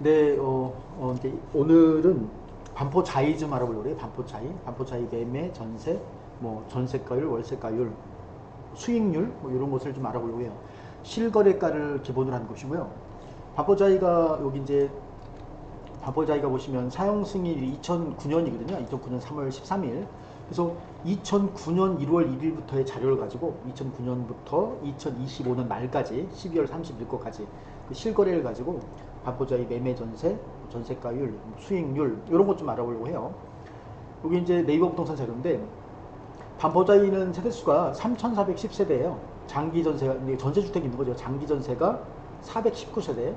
네, 이제 오늘은 반포자이 좀 알아보려고 해요. 반포자이 매매, 전세, 뭐 전세가율, 월세가율, 수익률 뭐 이런 것을 좀 알아보려고 해요. 실거래가를 기본으로 한 것이고요. 반포자이가 여기 이제 반포자이가 보시면 사용 승인이 2009년이거든요. 2009년 3월 13일. 그래서 2009년 1월 1일부터의 자료를 가지고 2009년부터 2025년 말까지 12월 30일 거까지 그 실거래를 가지고 반포자이 매매 전세, 전세가율, 수익률 이런 것 좀 알아보려고 해요. 여기 이제 네이버 부동산 자료인데 반포자이는 세대수가 3,410세대예요. 장기 전세가 전세주택이 있는 거죠. 장기 전세가 419세대,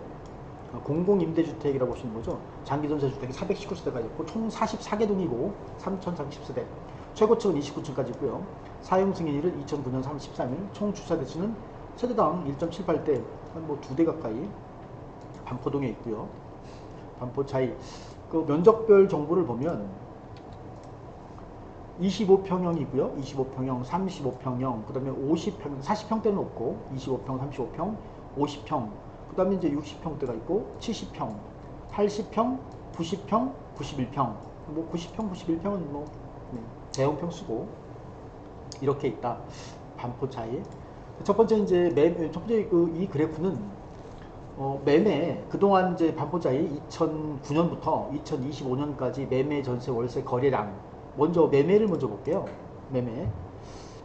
공공임대주택이라고 보시는 거죠. 장기전세주택이 419세대가 있고 총 44개 동이고 3,410세대. 최고층은 29층까지 있고요. 사용승인일은 2009년 3월 13일. 총 주차대수는 세대당 1.78대, 한 뭐 2대 가까이 반포동에 있고요. 반포차이. 그 면적별 정보를 보면 25평형이고요. 25평형, 35평형, 그 다음에 50평, 40평대는 없고 25평, 35평, 50평, 그 다음에 이제 60평대가 있고 70평, 80평, 90평, 91평, 뭐 90평, 91평은 뭐 대형평 수고 이렇게 있다. 반포차이. 첫 번째 이제 첫 번째 이 그래프는 매매 그동안 이제 반포자이 2009년부터 2025년까지 매매 전세 월세 거래량 먼저 매매를 먼저 볼게요. 매매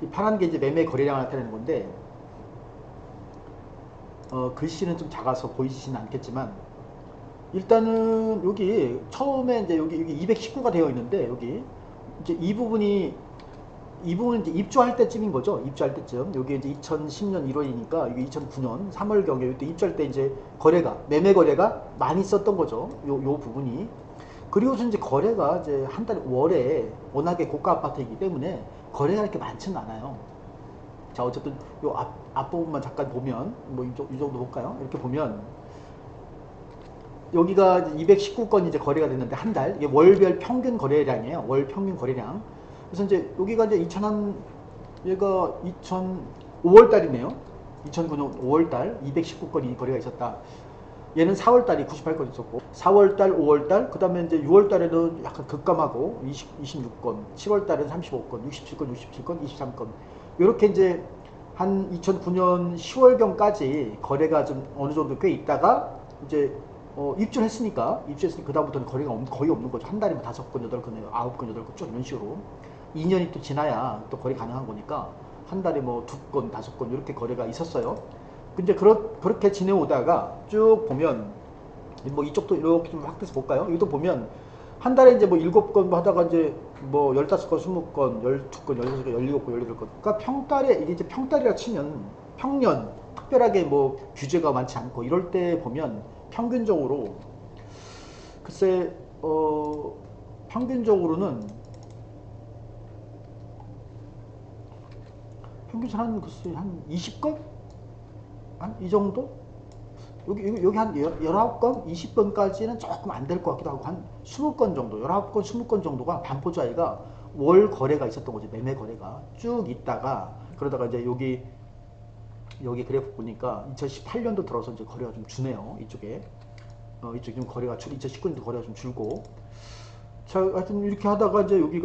이 파란 게 이제 매매 거래량을 나타내는 건데 글씨는 좀 작아서 보이시지는 않겠지만 일단은 여기 처음에 이제 여기 219가 되어 있는데 여기 이제 이 부분은 이제 입주할 때쯤인 거죠. 입주할 때쯤. 여기 이제 2010년 1월이니까 이게 2009년 3월경에 이때 입주할 때 이제 매매 거래가 많이 있었던 거죠. 요 부분이. 그리고서 이제 거래가 이제 한 달에 월에 워낙에 고가 아파트이기 때문에 거래가 이렇게 많지는 않아요. 자, 어쨌든 요 앞부분만 잠깐 보면 뭐 이 정도 볼까요? 이렇게 보면 여기가 219건 이제 거래가 됐는데 한 달, 이게 월별 평균 거래량이에요. 월 평균 거래량. 그래서 이제 여기가 이제 얘가 5월 달이네요. 2009년 5월 달 219건이 거래가 있었다. 얘는 4월 달이 98건 있었고, 4월 달, 5월 달, 그 다음에 이제 6월 달에는 약간 급감하고 26건, 7월 달에는 35건, 67건, 67건, 23건. 이렇게 이제 한 2009년 10월경까지 거래가 좀 어느 정도 꽤 있다가 이제 입주했으니까 그다음부터는 거래가 거의 없는 거죠. 한 달에 뭐 5건, 8건, 9건, 8건 쭉 이런 식으로 2년이 또 지나야 또 거래 가능한 거니까 한 달에 뭐 2건, 5건 이렇게 거래가 있었어요. 근데 그렇게 지내오다가 쭉 보면 뭐 이쪽도 이렇게 좀 확대해서 볼까요? 여기도 보면 한 달에 이제 뭐 7건 뭐 하다가 이제 뭐 15건, 20건, 12건, 16건, 17건, 18건. 그러니까 평달에 이게 이제 평달이라 치면 평년 특별하게 뭐 규제가 많지 않고 이럴 때 보면 평균적으로 글쎄 평균적으로는 평균 한 글쎄 한 20건? 한 이 정도? 여기 한 19건, 20건까지는 조금 안 될 것 같기도 하고 한 20건 정도, 19건, 20건 정도가 반포자이가 월 거래가 있었던 거죠. 매매 거래가 쭉 있다가 그러다가 이제 여기 그래프 보니까 2018년도 들어서 이제 거래가 좀 주네요. 이쪽에 이쪽 좀 거래가 2019년도 거래가 좀 줄고 자 하여튼 이렇게 하다가 이제 여기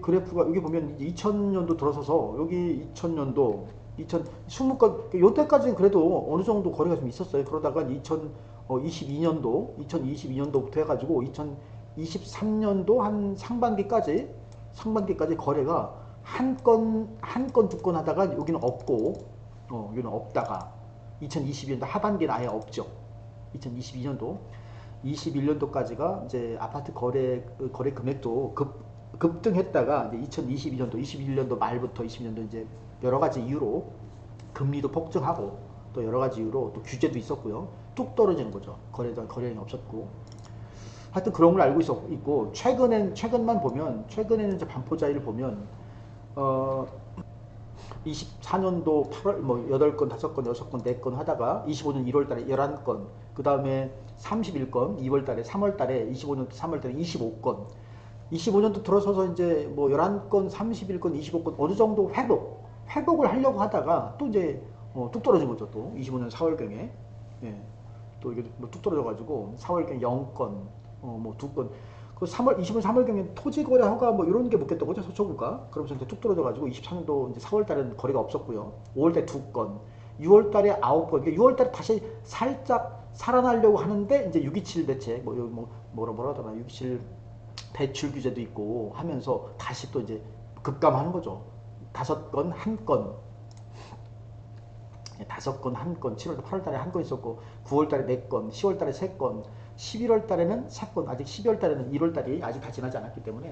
그래프가 여기 보면 2000년도 들어서서 여기 2000년도 2020건 요때까지는 그래도 어느 정도 거래가 좀 있었어요. 그러다가 2022년도부터 해가지고 2023년도 한 상반기까지 거래가 한 건, 두 건 하다가 여기는 없고, 여기는 없다가 2022년도 하반기는 아예 없죠. 2022년도, 21년도까지가 이제 아파트 거래 금액도 급등했다가 이제 2022년도, 21년도 말부터 22년도 이제 여러 가지 이유로 금리도 폭증하고 또 여러 가지 이유로 또 규제도 있었고요. 뚝 떨어지는 거죠. 거래량이 없었고. 하여튼 그런 걸 알고 있고 최근에는 이제 반포자이를 보면 어 24년도 8월 뭐 8건, 5건, 6건, 4건 하다가 25년 1월 달에 11건, 그다음에 31건, 2월 달에 3월 달에 25년 3월 달에 25건. 25년도 들어서서 이제 뭐 11건, 31건, 25건 어느 정도 회복을 하려고 하다가 또 이제 뚝 떨어진 거죠. 또 25년 4월경에. 예. 또 이게 뭐 뚝 떨어져가지고 4월경 0건, 뭐 2건. 그 3월 25년 3월경에 토지 거래 허가 뭐 이런 게 묻겠다고 죠 서초구가. 그러면서 이제 뚝 떨어져가지고 23년도 이제 4월 달에는 거래가 없었고요. 5월 달에 2건, 6월 달에 9건. 6월 달에 다시 살짝 살아나려고 하는데 이제 627 대책 뭐라 하더라 627 대출 규제도 있고 하면서 다시 또 이제 급감하는 거죠. 5건 1건. 5건 1건, 7월, 8월 달에 1건 있었고, 9월 달에 4건, 10월 달에 3건, 11월 달에는 3건, 아직 12월 달에는 1월 달이 아직 다 지나지 않았기 때문에,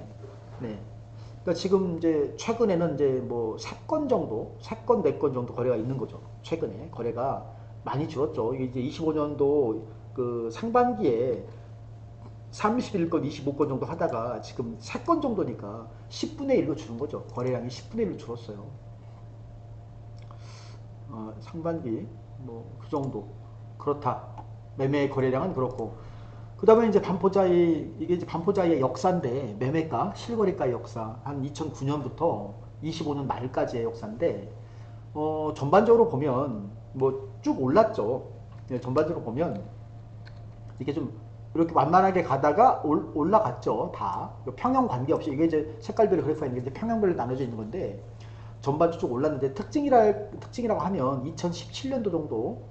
네. 그러니까 지금 이제 최근에는 이제 뭐 3건 정도, 3건, 4건 정도 거래가 있는 거죠. 최근에 거래가 많이 줄었죠. 이게 이제 25년도 그 상반기에 31건, 25건 정도 하다가 지금 3건 정도니까 10분의 1로 줄은 거죠. 거래량이 10분의 1로 줄었어요. 상반기 뭐 그 정도 그렇다. 매매 거래량은 그렇고 그 다음에 이제 반포자이 이게 이제 반포자이의 역사인데 매매가 실거래가의 역사 한 2009년부터 25년 말까지의 역사인데 전반적으로 보면 뭐 쭉 올랐죠. 네, 전반적으로 보면 이게 좀 이렇게 완만하게 가다가 올라갔죠. 다 평형 관계없이 이게 이제 색깔별로 그래프가 있는 게 이제 평형별로 나눠져 있는 건데 전반적으로 쭉 올랐는데 특징이라고 하면 2017년도 정도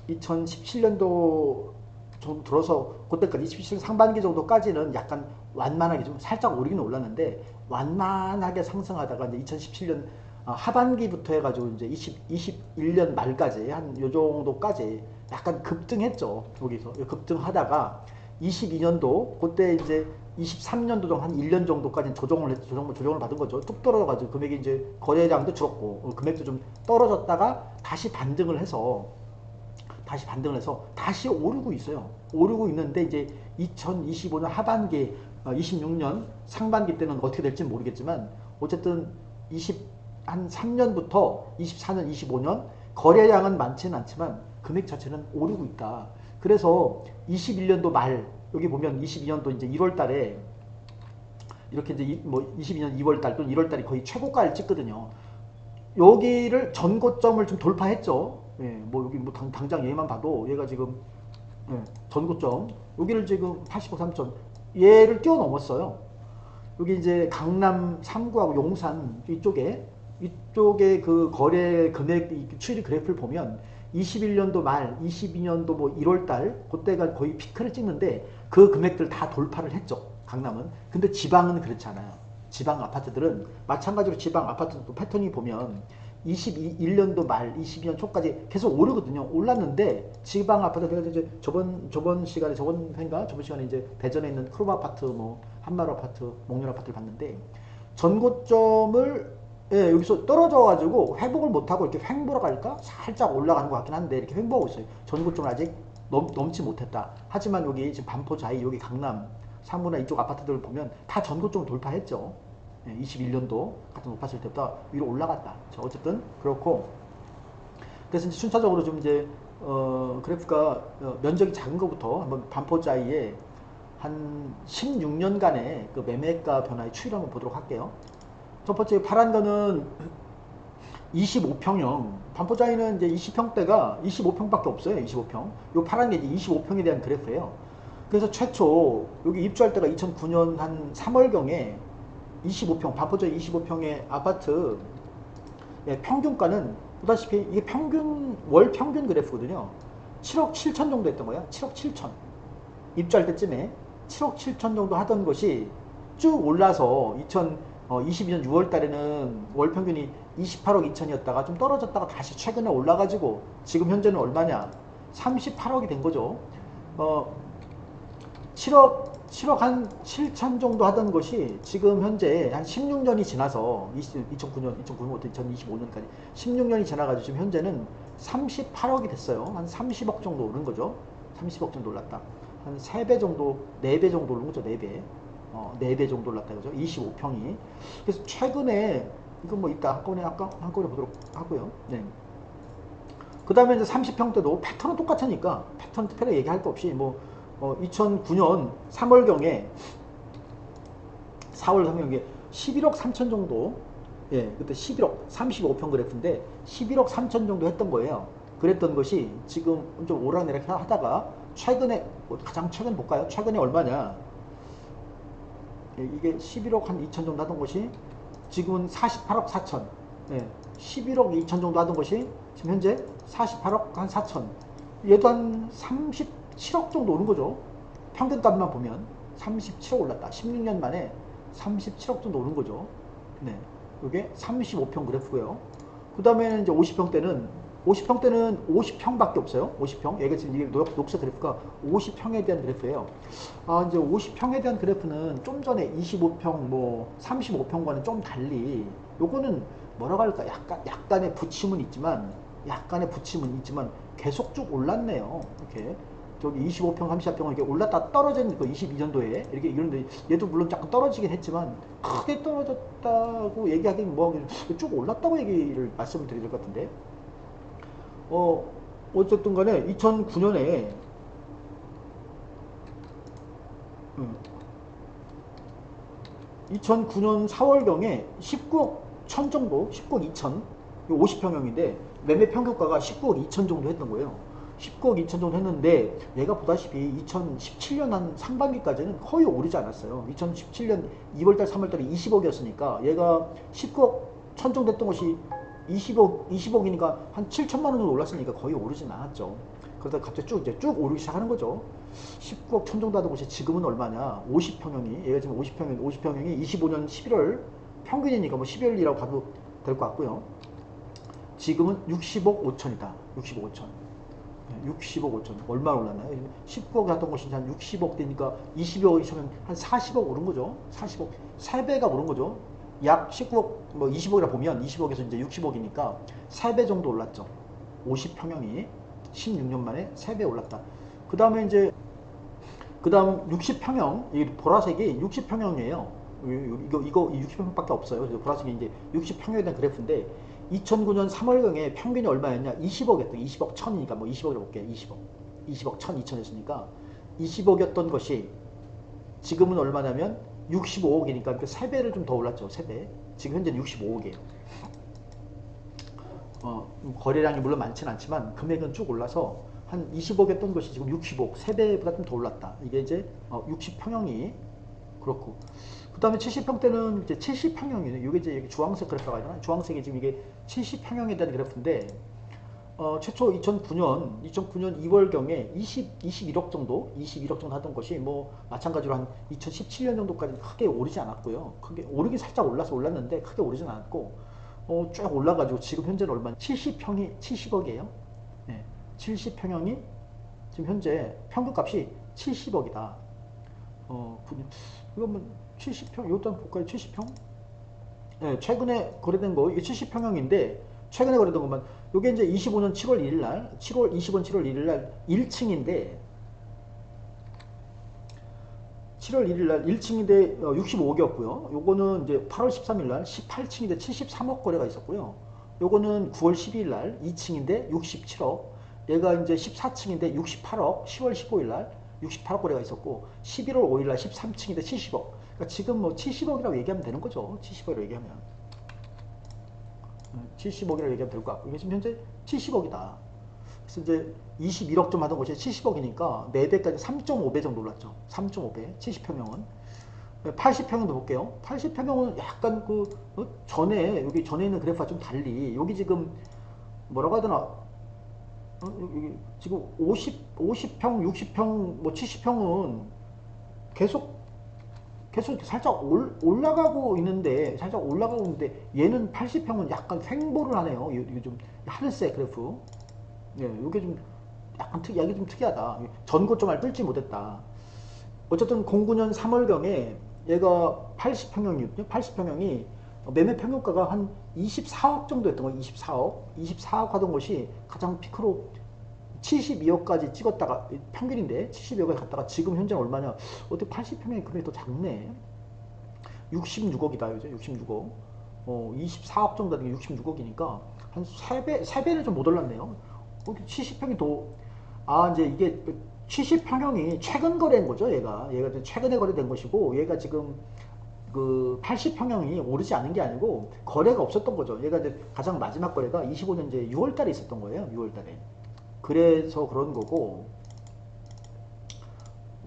2017년도 정도 들어서 그때까지 27년 상반기 정도까지는 약간 완만하게 좀 살짝 오르긴 올랐는데 완만하게 상승하다가 이제 2017년 하반기부터 해가지고 이제 21년 말까지 한 요 정도까지 약간 급등했죠. 여기서 급등하다가 22년도 그때 이제 23년도 정도 한 1년 정도까지 조정을 받은 거죠. 뚝 떨어져가지고 금액이 이제 거래량도 줄었고 금액도 좀 떨어졌다가 다시 반등을 해서 다시 오르고 있어요. 오르고 있는데 이제 2025년 하반기 26년 상반기 때는 어떻게 될지 모르겠지만 어쨌든 한 3년부터 24년 25년 거래량은 많지는 않지만 금액 자체는 오르고 있다. 그래서 21년도 말 여기 보면 22년도 이제 1월 달에 이렇게 이제 뭐 22년 2월 달 또는 1월 달이 거의 최고가를 찍거든요. 여기를 전고점을 좀 돌파했죠. 예, 뭐 여기 뭐 당장 얘만 봐도 얘가 지금 전고점 여기를 지금 85, 3천 얘를 뛰어넘었어요. 여기 이제 강남 3구하고 용산 이쪽에 그 거래 금액 추이 그래프를 보면 21년도 말, 22년도 뭐 1월 달 그때가 거의 피크를 찍는데 그 금액들 다 돌파를 했죠. 강남은. 근데 지방은 그렇지 않아요. 지방 아파트들은 마찬가지로 지방 아파트도 패턴이 보면 21년도 말, 22년 초까지 계속 오르거든요. 올랐는데 지방 아파트 제가 이제 저번 시간에 이제 대전에 있는 크롭 아파트, 뭐 한마루 아파트, 목련 아파트를 봤는데 전고점을 여기서 떨어져가지고 회복을 못하고 이렇게 횡보라갈까 살짝 올라가는 것 같긴 한데 이렇게 횡보하고 있어요. 전고점을 아직 넘지 못했다. 하지만 여기 지금 반포자이 여기 강남 상무나 이쪽 아파트들을 보면 다 전고점을 돌파했죠. 21년도 같은 높았을 때보다 위로 올라갔다. 자, 어쨌든 그렇고 그래서 이제 순차적으로 좀 이제 그래프가 면적이 작은 것부터 한번 반포자이의 한 16년간의 그 매매가 변화의 추이를 한번 보도록 할게요. 첫 번째 파란 거는 25평형 반포자이는 이제 20평대가 25평밖에 없어요. 25평. 요 파란 게 이제 25평에 대한 그래프예요. 그래서 최초 여기 입주할 때가 2009년 한 3월경에 25평 반포자이 25평의 아파트 평균가는 보다시피 이게 월 평균 그래프거든요. 7억 7천 정도 했던 거야. 7억 7천 입주할 때쯤에 7억 7천 정도 하던 것이 쭉 올라서 2022년 6월 달에는 월 평균이 28억 2천이었다가 좀 떨어졌다가 다시 최근에 올라가지고 지금 현재는 얼마냐? 38억이 된 거죠. 7억 한 7천 정도 하던 것이 지금 현재 한 16년이 지나서 2009년 2025년까지 16년이 지나가지고 지금 현재는 38억이 됐어요. 한 30억 정도 오른 거죠. 30억 정도 올랐다. 한 3배 정도, 4배 정도 오른 거죠. 4배. 4배 정도 올랐다 그죠? 25평이. 그래서 최근에 이건 뭐 이따 한꺼번에 보도록 하고요. 네. 그 다음에 이제 30평대도 패턴은 똑같으니까 패턴 특별히 얘기할 거 없이 뭐 2009년 3월경에 4월 3월경에 11억 3천 정도 그때 11억 35평 그래프인데 11억 3천 정도 했던 거예요. 그랬던 것이 지금 좀 오락내락 하다가 최근에 가장 최근 볼까요? 최근에 얼마냐? 이게 11억 한 2천 정도 하던 것이 지금은 48억 4천. 11억 2천 정도 하던 것이 지금 현재 48억 한 4천. 얘도 한 37억 정도 오른 거죠. 평균값만 보면 37억 올랐다. 16년 만에 37억 정도 오른 거죠. 네, 이게 35평 그래프고요. 그 다음에는 이제 50평대는 50평밖에 없어요. 50평. 얘가 지금 이게 녹색 그래프가 50평에 대한 그래프예요. 이제 50평에 대한 그래프는 좀 전에 25평, 뭐 35평과는 좀 달리, 요거는 뭐라고 할까? 약간의 부침은 있지만, 계속 쭉 올랐네요. 이렇게. 저기 25평, 34평은 이렇게 올랐다 떨어진 그 22년도에 이렇게 이런데 얘도 물론 약간 떨어지긴 했지만 크게 떨어졌다고 얘기하기는 쭉 올랐다고 얘기를 말씀을 드려야 될 것 같은데. 어쨌든 간에 2009년에 2009년 4월경에 19억 1000 정도, 19억 2천, 50평형인데 매매 평균가가 19억 2천 정도 했던 거예요. 19억 2천 정도 했는데 얘가 보다시피 2017년 한 상반기까지는 거의 오르지 않았어요. 2017년 2월달 3월달에 20억이었으니까 얘가 19억 1000 정도 했던 것이 20억이니까 한 7천만 원 정도 올랐으니까 거의 오르진 않았죠. 그러다 갑자기 쭉 오르기 시작하는 거죠. 19억 1000 정도 하던 것이 지금은 얼마냐? 50평형이, 얘가 지금 50평형이 25년 11월 평균이니까 뭐 12월이라고 봐도 될 것 같고요. 지금은 60억 5천이다. 60억 5천. 60억 5천. 얼마 올랐나요? 19억 했던 것이 한 60억 되니까 20억이면 한 40억 오른 거죠. 40억. 3배가 오른 거죠. 약 19억, 뭐 20억이라 보면 20억에서 이제 60억이니까 3배 정도 올랐죠. 50평형이 16년 만에 3배 올랐다. 그 다음에 이제, 그 다음 60평형, 이 보라색이 60평형이에요. 이거 60평형밖에 없어요. 그래서 보라색이 이제 60평형에 대한 그래프인데 2009년 3월경에 평균이 얼마였냐? 20억이었던 20억 1000이니까 뭐 20억이라고 볼게요. 20억 1000, 2000이었으니까 20억이었던 것이 지금은 얼마냐면 65억이니까 그 3배를 좀 더 올랐죠. 3배. 지금 현재는 65억이에요. 거래량이 물론 많지는 않지만 금액은 쭉 올라서 한 20억이었던 것이 지금 60억, 3배보다 좀 더 올랐다. 이게 이제 60평형이 그렇고, 그 다음에 70평대는 이제 70평형이에요. 이게 이제 주황색 그래프가 있잖아요. 주황색이 지금 이게 70평형에 대한 그래프인데, 최초 2009년 2월경에 21억 정도 하던 것이 뭐 마찬가지로 한 2017년 정도까지 크게 오르지 않았고요. 크게 오르긴 살짝 올랐는데 크게 오르진 않았고, 쭉 올라가지고 지금 현재는 얼마? 70평이 70억이에요. 네, 70평형이 지금 현재 평균값이 70억이다. 이거면 70평, 이것도 한번 볼까요? 70평? 네, 최근에 거래된 거, 이게 70평형인데, 최근에 거래된 것만, 이게 이제 25년 7월 1일 날, 25년 7월 1일 날 1층인데, 7월 1일 날 1층인데 65억이었고요. 요거는 이제 8월 13일 날 18층인데 73억 거래가 있었고요. 요거는 9월 12일 날 2층인데 67억. 얘가 이제 14층인데 68억. 10월 15일 날 68억 거래가 있었고 11월 5일 날 13층인데 70억. 그러니까 지금 뭐 70억이라고 얘기하면 되는 거죠. 70억이라고 얘기하면. 70억이라고 얘기하면 될 것 같고. 이게 지금 현재 70억이다. 그래서 이제 21억 좀 하던 것이 70억이니까 4배까지 3.5배 정도 올랐죠. 3.5배. 70평형은. 80평형도 볼게요. 80평형은 약간 전에, 여기 전에 있는 그래프와 좀 달리, 여기 지금 뭐라고 하더나, 여기 지금 50평, 60평, 뭐 70평은 계속 살짝 올라가고 있는데, 얘는 80평은 약간 횡보를 하네요. 이게 좀 하늘색 그래프. 예, 이게 좀 약간 이게 좀 특이하다. 전고점을 뚫지 못했다. 어쨌든 09년 3월경에 얘가 80평형이거든요. 80평형이 매매 평균가가 한 24억 정도 였던 거예요. 24억 하던 것이 가장 피크로 72억까지 찍었다가, 평균인데 72억에 갔다가 지금 현재 얼마냐? 어떻게 80평형의 금액이 더 작네. 66억이다. 요새 66억. 24억 정도 되는 게 66억이니까 한 3배를 좀 못 올랐네요. 70평이 이제 이게 70평형이 최근 거래인 거죠. 얘가 최근에 거래된 것이고, 얘가 지금 그 80평형이 오르지 않은 게 아니고 거래가 없었던 거죠. 얘가 이제 가장 마지막 거래가 25년 이제 6월 달에 있었던 거예요. 6월 달에. 그래서 그런 거고.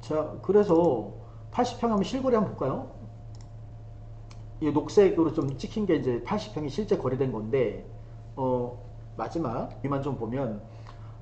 자, 그래서 80평형 실거래 한번 볼까요? 이 녹색으로 좀 찍힌 게 이제 80평이 실제 거래된 건데, 마지막 이만 좀 보면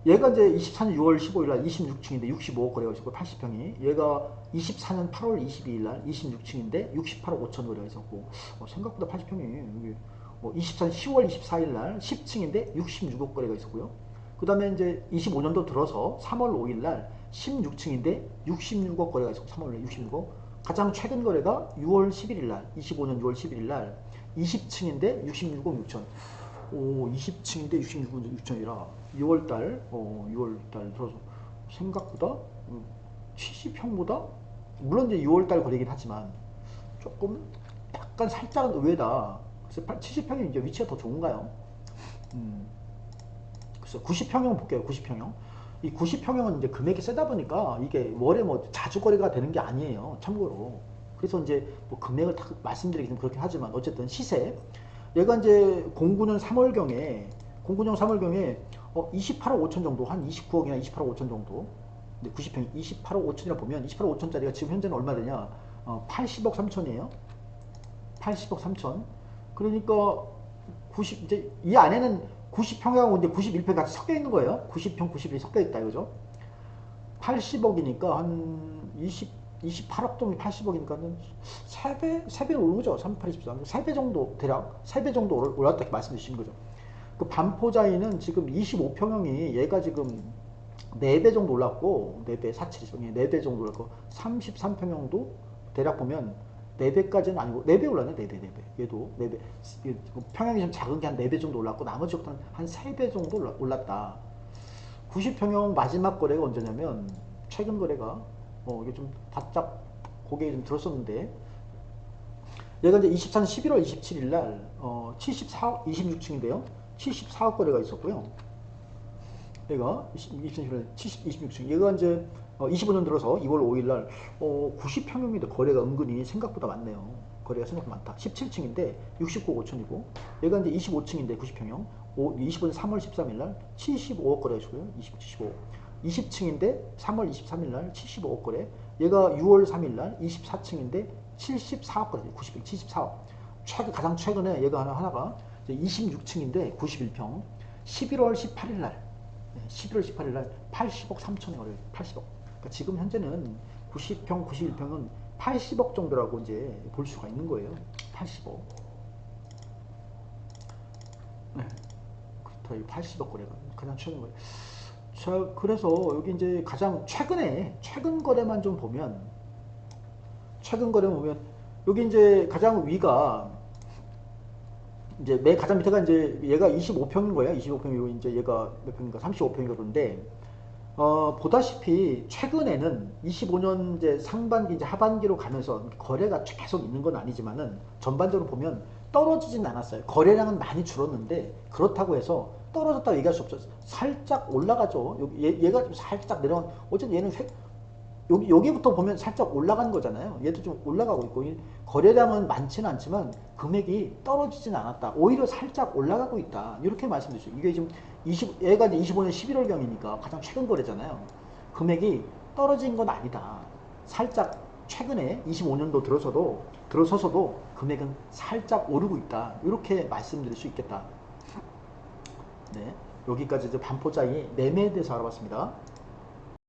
얘가 이제 24년 6월 15일 날 26층인데 65억 거래가 있었고 80평이, 얘가 24년 8월 22일 날 26층인데 68억 5천 거래가 있었고, 생각보다 80평이 여기 24년 10월 24일 날 10층인데 66억 거래가 있었고요. 그 다음에 이제 25년도 들어서 3월 5일 날 16층인데 66억 거래가 있었고, 3월 66억. 가장 최근 거래가 6월 11일 날, 25년 6월 11일 날 20층인데 66억 6천. 오, 20층인데 66억 6천이라 6월달, 6월달 들어서 생각보다 70평보다, 물론 이제 6월달 거래긴 하지만 조금 약간 살짝은 의외다. 그래서 70평이 이제 위치가 더 좋은가요? 그래서 90평형 볼게요. 90평형. 이 90평형은 이제 금액이 세다 보니까 이게 월에 뭐 자주 거래가 되는 게 아니에요. 참고로. 그래서 이제 뭐 금액을 다 말씀드리기 좀 그렇긴 하지만 어쨌든 시세. 얘가 이제 09년 3월경에 28억 5천 정도, 한 29억이나 28억 5천 정도. 근데 90평이 28억 5천이라 보면 28억 5천짜리가 지금 현재는 얼마 되냐? 80억 3천이에요. 80억 3천. 그러니까 90, 이제 이 안에는 90평하고 이제 91평 같이 섞여 있는 거예요. 90평, 91이 섞여 있다 이거죠. 80억이니까 한 28억 정도, 80억이니까는 3배 오른 거죠. 38, 24. 3배 정도, 대략 3배 정도 올랐다 이렇게 말씀 주신 거죠. 그 반포자이는 지금 25평형이 얘가 지금 4배 정도 올랐고, 4배, 47, 4배 정도 올랐고, 33평형도 대략 보면 4배까지는 아니고 4배 올랐네. 4배, 4배. 얘도 4배. 평형이 좀 작은 게 한 4배 정도 올랐고, 나머지 것들은 한 3배 정도 올랐다. 90평형 마지막 거래가 언제냐면 최근 거래가 이게 좀 바짝 고개에 좀 들었었는데, 얘가 이제 24년 11월 27일 날 74억, 26층인데요. 74억 거래가 있었고요. 얘가 2011년 26층. 얘가 이제 25년 들어서 2월 5일 날 90평형인데 거래가 은근히 생각보다 많네요. 거래가 생각보다 많다. 17층인데 69억 5천이고, 얘가 이제 25층인데 90평형 25년 3월 13일 날 75억 거래가 있고요. 75. 20층인데 3월 23일 날 75억 거래. 얘가 6월 3일 날 24층인데 74억 거래. 90평 74억. 가장 최근에 얘가 하나가 26층인데 91평 11월 18일 날 11월 18일 날 80억 3천에 거래요. 80억. 그러니까 지금 현재는 90평, 91평은 80억 정도라고 이제 볼 수가 있는 거예요. 80억. 네. 그렇다. 80억 거래가 가장 최근 거래. 자, 그래서 여기 이제 가장 최근 거래만 좀 보면, 여기 이제 가장 위가 이제 가장 밑에가 이제 얘가 25평인 거예요. 25평이고 이제 얘가 몇 평인가? 35평인가 그런데, 보다시피 최근에는 25년 이제 상반기 이제 하반기로 가면서 거래가 계속 있는 건 아니지만은 전반적으로 보면 떨어지진 않았어요. 거래량은 많이 줄었는데 그렇다고 해서 떨어졌다고 얘기할 수 없죠. 살짝 올라가죠. 얘가 좀 살짝 내려간, 어쨌든 얘는 여기부터 보면 살짝 올라간 거잖아요. 얘도 좀 올라가고 있고, 거래량은 많지는 않지만 금액이 떨어지진 않았다. 오히려 살짝 올라가고 있다. 이렇게 말씀드리죠. 이게 지금 얘가 이제 25년 11월경이니까 가장 최근 거래잖아요. 금액이 떨어진 건 아니다. 살짝 최근에 25년도 들어서서도 금액은 살짝 오르고 있다. 이렇게 말씀드릴 수 있겠다. 네, 여기까지 이제 반포자이 매매에 대해서 알아봤습니다.